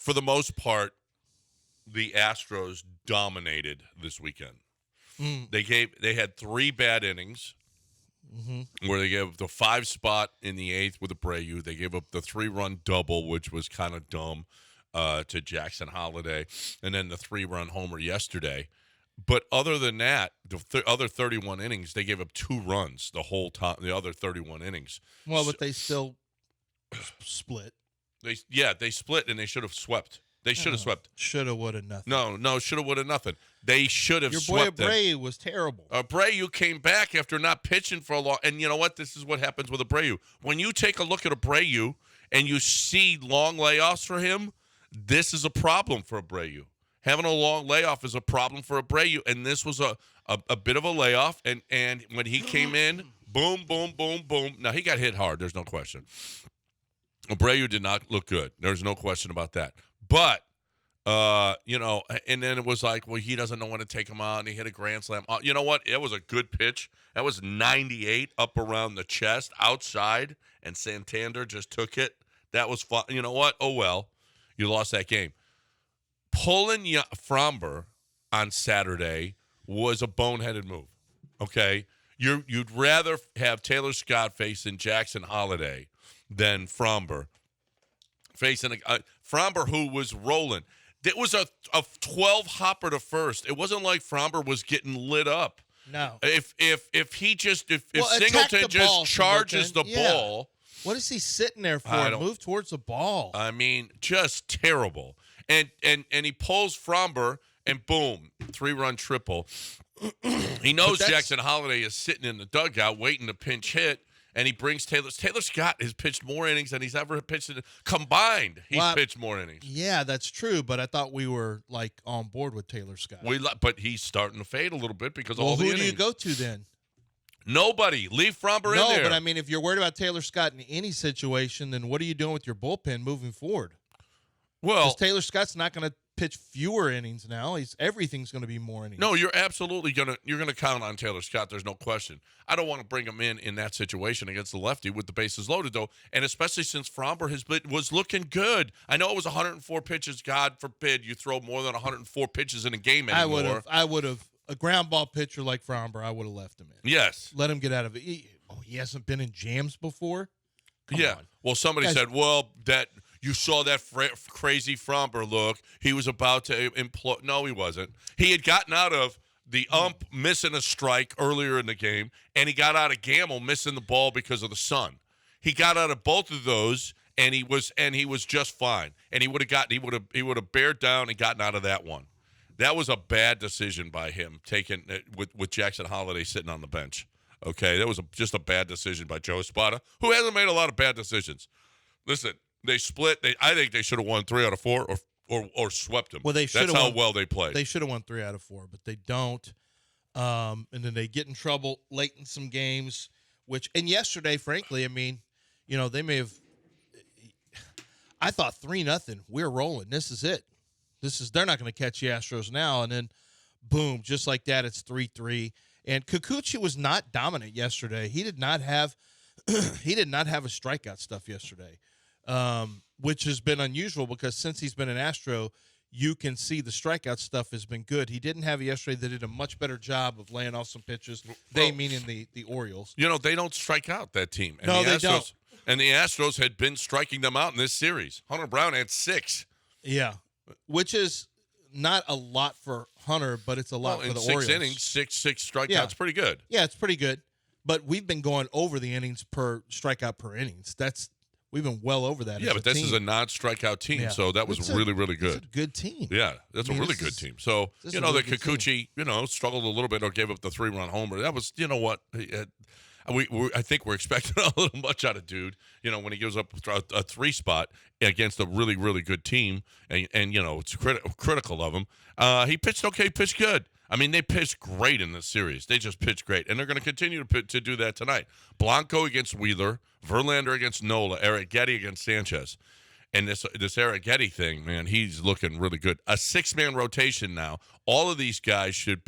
for the most part, the Astros dominated this weekend. They had 3 bad innings where they gave up the 5 spot in the 8th with Abreu. They gave up the 3-run double, which was kind of dumb, to Jackson Holiday, and then the 3-run homer yesterday. But other than that, the other 31 innings, they gave up 2 runs the whole time. The other 31 innings. Well, but they still split. They split, and they should have swept. They should have swept. Shoulda, woulda, nothing. No, shoulda, woulda, nothing. They should have Your swept. boy Abreu was terrible. Abreu came back after not pitching for a long. And you know what? This is what happens with Abreu. When you take a look at Abreu and you see long layoffs for him, this is a problem for Abreu. Having a long layoff is a problem for Abreu, and this was a bit of a layoff. And when he came in, boom, boom, boom, boom. Now, he got hit hard. There's no question. Abreu did not look good. There's no question about that. But, and then it was like, well, he doesn't know when to take him out, and he hit a grand slam. You know what? It was a good pitch. That was 98 up around the chest, outside, and Santander just took it. That was fun. You know what? Oh, well, you lost that game. Pulling Framber on Saturday was a boneheaded move, okay? You'd rather have Taylor Scott facing Jackson Holiday than Framber facing Framber, who was rolling. It was a 12 hopper to first. It wasn't like Framber was getting lit up. No. If Singleton just charges the ball. What is he sitting there for? Move towards the ball. I mean, just terrible. And he pulls Framber, and boom, 3-run triple. He knows Jackson Holiday is sitting in the dugout waiting to pinch hit. And he brings Taylor Scott has pitched more innings than he's ever pitched combined. He's pitched more innings. Yeah, that's true. But I thought we were on board with Taylor Scott. But he's starting to fade a little bit because all the innings. Who do you go to then? Nobody. Leave Framber in there. No, but I mean, if you're worried about Taylor Scott in any situation, then what are you doing with your bullpen moving forward? Well, because Taylor Scott's not going to pitch fewer innings now. Everything's going to be more innings. No, you're absolutely gonna count on Taylor Scott. There's no question. I don't want to bring him in that situation against the lefty with the bases loaded, though, and especially since Framber was looking good. I know it was 104 pitches. God forbid you throw more than 104 pitches in a game anymore. I would have a ground ball pitcher like Framber. I would have left him in. Yes, let him get out of it. He hasn't been in jams before. Come on. Well, somebody said, well, that. You saw that crazy Framber look. He was about to implode. No, he wasn't. He had gotten out of the ump missing a strike earlier in the game, and he got out of Gamble missing the ball because of the sun. He got out of both of those, and he was just fine. And he would have bared down and gotten out of that one. That was a bad decision by him, taking with Jackson Holiday sitting on the bench. Okay, that was just a bad decision by Joe Espada, who hasn't made a lot of bad decisions. Listen. They split. I think they should have won 3 out of 4 or swept them. Well, they should have. That's how won, well they played. They should have won 3 out of 4, but they don't. And then they get in trouble late in some games. And yesterday, frankly, I mean, they may have. I thought 3-0. We're rolling. This is it. They're not going to catch the Astros now. And then, boom, just like that, it's 3-3. And Kikuchi was not dominant yesterday. He did not have. He did not have a strikeout stuff yesterday. Which has been unusual because since he's been an Astro, you can see the strikeout stuff has been good. He didn't have it yesterday. They did a much better job of laying off some pitches. They meaning the Orioles. They don't strike out, that team. And no, the they Astros, don't. And the Astros had been striking them out in this series. Hunter Brown had 6. Yeah, which is not a lot for Hunter, but it's a lot for the Orioles. In 6 innings, six strikeouts, pretty good. Yeah, it's pretty good. But we've been going over the innings per strikeout per innings. We've been well over that. Yeah, but this is a non-strikeout team, so that was really, really good. It's a good team. Yeah, that's a really good team. So, the Kikuchi, struggled a little bit or gave up the 3-run homer. That was, I think we're expecting a little much out of dude, when he gives up a 3 spot against a really, really good team, and it's critical of him. He pitched okay, pitched good. I mean, they pitched great in this series. They just pitched great, and they're going to continue to do that tonight. Blanco against Wheeler, Verlander against Nola, Eric Getty against Sanchez. And this Eric Getty thing, man, he's looking really good. A 6-man rotation now. All of these guys should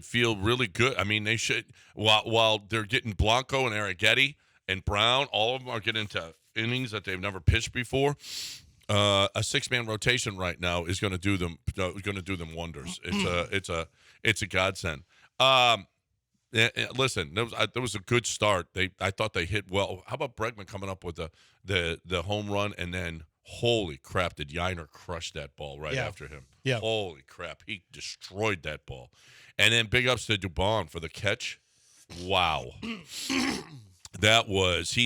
feel really good. I mean, they should, while they're getting Blanco and Eric Getty and Brown, all of them are getting into innings that they've never pitched before. A six-man rotation right now is going to do them wonders. It's a godsend. Listen, there was a good start. I thought they hit well. How about Bregman coming up with the home run, and then holy crap, did Yiner crush that ball right after him? Yeah. Holy crap, he destroyed that ball. And then big ups to Dubon for the catch. Wow. He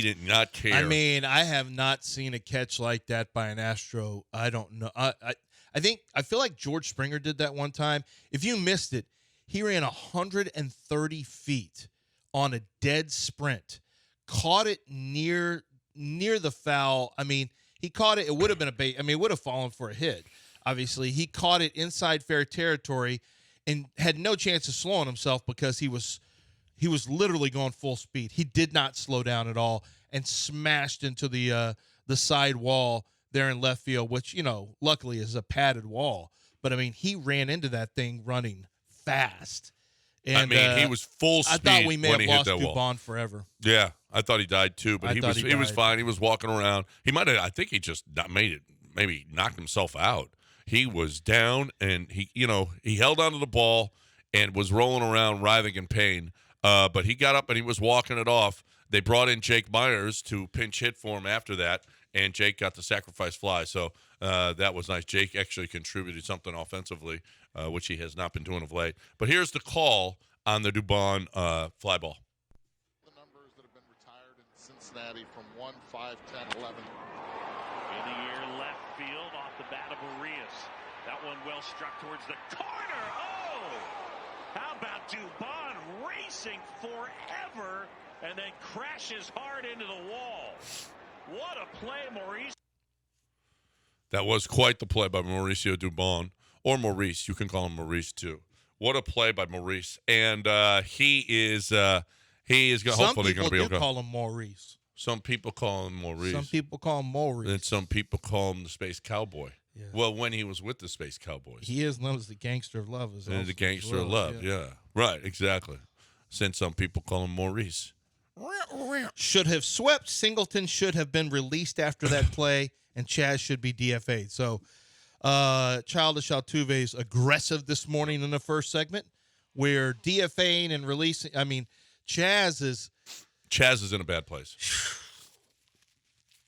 did not care. I mean, I have not seen a catch like that by an Astro. I don't know. I feel like George Springer did that one time. If you missed it, he ran 130 feet on a dead sprint, caught it near the foul. I mean, he caught it. It would have been a bait. I mean, it would have fallen for a hit. Obviously, he caught it inside fair territory and had no chance of slowing himself because he was literally going full speed. He did not slow down at all and smashed into the side wall there in left field, which, luckily is a padded wall. But, I mean, he ran into that thing running fast. And, he was full speed. I thought we may when have he lost hit that Dubon wall. forever. Yeah, I thought he died too, but he was fine. He was walking around. He might have. I think he just made it. Maybe knocked himself out. He was down, and he held onto the ball and was rolling around, writhing in pain. But he got up and he was walking it off. They brought in Jake Myers to pinch hit for him after that, and Jake got the sacrifice fly. So that was nice. Jake actually contributed something offensively, which he has not been doing of late. But here's the call on the Dubon fly ball. The numbers that have been retired in Cincinnati from 1, 5, 10, 11. In the air left field off the bat of Arias. That one well struck towards the corner. Oh! How about Dubon racing forever and then crashes hard into the wall? What a play, Maurice. That was quite the play by Mauricio Dubon, or Maurice. You can call him Maurice too. What a play by Maurice, and he is hopefully going to be okay. Some people do call him Maurice. Some people call him Maurice. Some people call him Maurice. And some people call him the Space Cowboy. Yeah. Well, when he was with the Space Cowboys. He is known as the Gangster of Love. The Gangster of Love, yeah. Right, exactly. Since some people call him Maurice. Should have swept. Singleton should have been released after that play, and Chaz should be DFA'd. So, Childish Altuve's aggressive this morning in the first segment. We're DFAing and releasing. I mean, Chaz is in a bad place.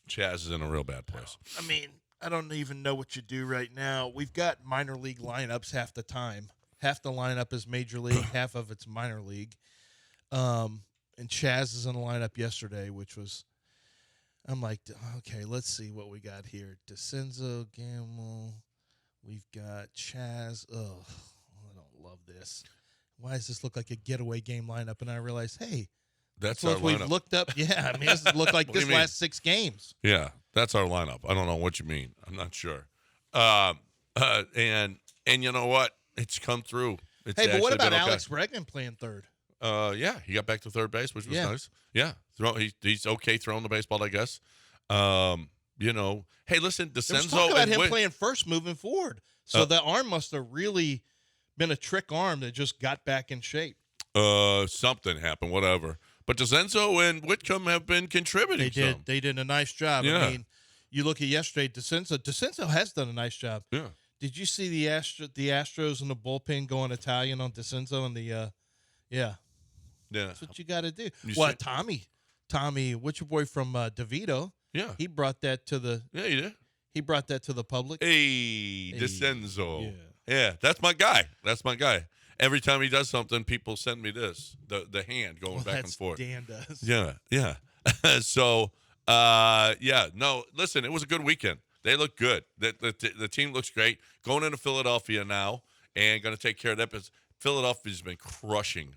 Chaz is in a real bad place. I mean, I don't even know what you do right now. We've got minor league lineups half the time. Half the lineup is major league, half of it's minor league. And Chaz is in the lineup yesterday, which was, I'm like, okay, let's see what we got here. DeCenzo, Gamble. We've got Chaz. I don't love this. Why does this look like a getaway game lineup? And I realized, hey, that's what our we've lineup. looked up. Yeah, I mean, this looked like this last 6 games. Yeah, that's our lineup. I don't know what you mean. I'm not sure. And you know what? It's come through. It's hey, but what about okay. Alex Bregman playing third? Yeah, he got back to third base, which was nice. Yeah, he's okay throwing the baseball, I guess. Hey, listen, DeCenzo. There was talk about him playing first moving forward. So the arm must have really been a trick arm that just got back in shape. Something happened, whatever. But DeCenzo and Whitcomb have been contributing. They did a nice job. Yeah. I mean, you look at yesterday, DeCenzo has done a nice job. Yeah. Did you see the Astros in the bullpen going Italian on DeCenzo and the yeah. That's what you got to do. Tommy, what's your boy from DeVito? Yeah. He brought that to the he did. He brought that to the public. Hey, DeCenzo. Yeah, that's my guy. Every time he does something, people send me this, the hand going back and forth. Dan does. Yeah. So, no, listen, it was a good weekend. They look good. The team looks great. Going into Philadelphia now and going to take care of that business. Philadelphia's been crushing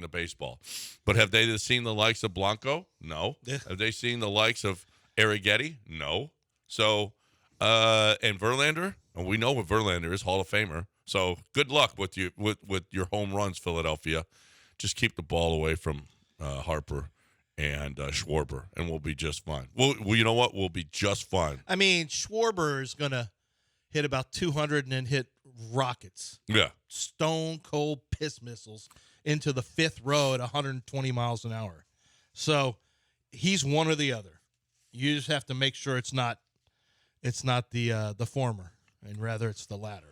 the baseball. But have they seen the likes of Blanco? No. Yeah. Have they seen the likes of Arrighetti? No. So, and Verlander? And we know what Verlander is, Hall of Famer. So good luck with your home runs, Philadelphia. Just keep the ball away from Harper and Schwarber, and we'll be just fine. Well, you know what? We'll be just fine. I mean, Schwarber is going to hit about 200 and then hit rockets. Yeah. Stone cold piss missiles into the 5th row at 120 miles an hour. So he's one or the other. You just have to make sure it's not it's not the former, and rather it's the latter.